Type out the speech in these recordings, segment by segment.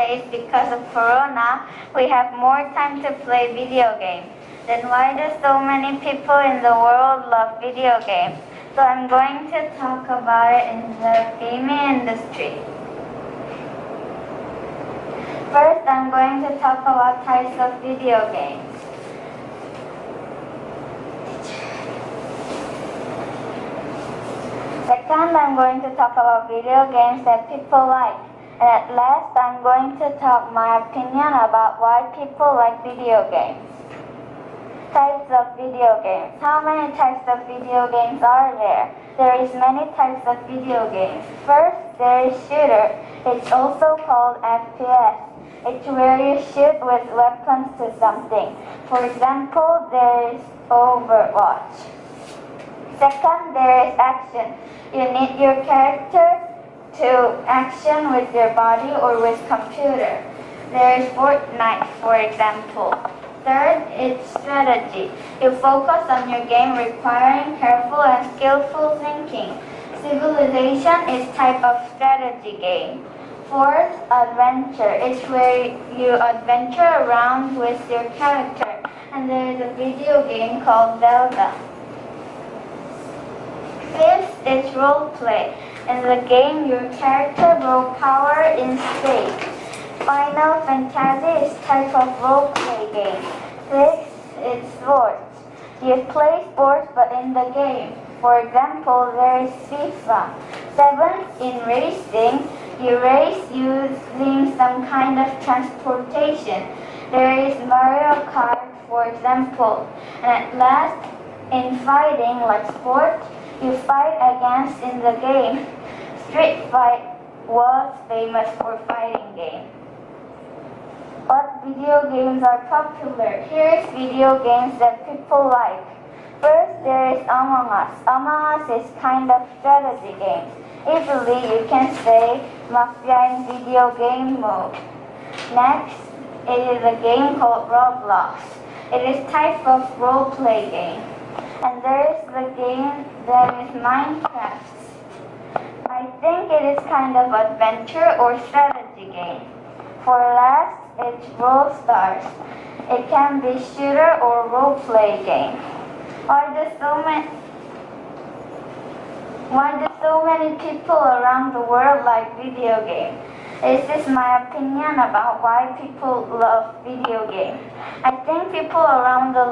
nowadays, because of Corona, we have more time to play video games. Then why do so many people in the world love video games? So I'm going to talk about it in the gaming industry. First, I'm going to talk about types of video games. Second, I'm going to talk about video games that people like. And at last, I'm going to talk my opinion about why people like video games. Types of video games. How many types of video games are there? There is many types of video games. First, there is shooter. It's also called FPS. It's where you shoot with weapons to something. For example, there is Overwatch. Second, there is action. You need your character to action with your body or with computer. There is Fortnite, for example. Third, it's strategy. You focus on your game requiring careful and skillful thinking. Civilization is type of strategy game. Fourth, adventure. It's where you adventure around with your character. And there is a video game called Zelda. Fifth is role play. In the game, your character will power in space. Final Fantasy is type of role play game. Sixth is sports. You play sports but in the game. For example, there is FIFA. Seventh, in racing, you race using some kind of transportation. There is Mario Kart, for example. And at last, in fighting like sports, you fight against in the game. Street Fight was famous for fighting game. What video games are popular? Here is video games that people like. First, there is Among Us. Among Us is kind of strategy game. Easily, you can say Mafia in video game mode. Next, it is a game called Roblox. It is type of role play game. And there is the game that is Minecraft. I think it is kind of adventure or strategy game. For last, it's Brawl Stars. It can be shooter or role play game. Why do so many people around the world like video games? This is my opinion about why people love video games. I think people around the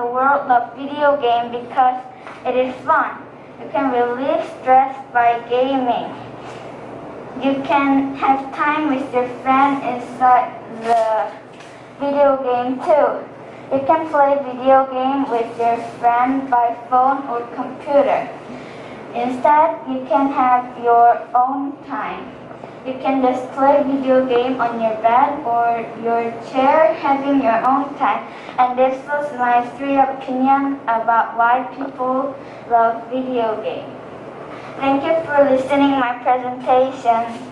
world love video games because it is fun. You can relieve stress by gaming. You can have time with your friend inside the video game too. You can play video game with your friend by phone or computer. Instead, you can have your own time. You can just play video game on your bed or your chair, having your own time. And this was my 3 opinions about why people love video games. Thank you for listening my presentation.